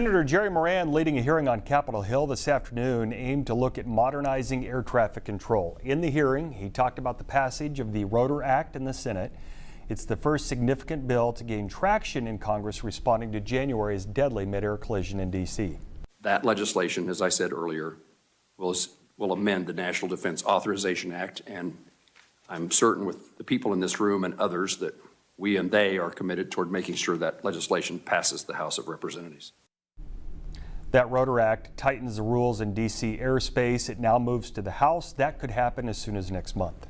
Senator Jerry Moran leading a hearing on Capitol Hill this afternoon aimed to look at modernizing air traffic control. In the hearing, he talked about the passage of the Rotor Act in the Senate. It's the first significant bill to gain traction in Congress responding to January's deadly mid-air collision in D.C. That legislation, as I said earlier, will amend the National Defense Authorization Act, and I'm certain with the people in this room and others that we and they are committed toward making sure that legislation passes the House of Representatives. That Rotor Act tightens the rules in D.C. airspace. It now moves to the House. That could happen as soon as next month.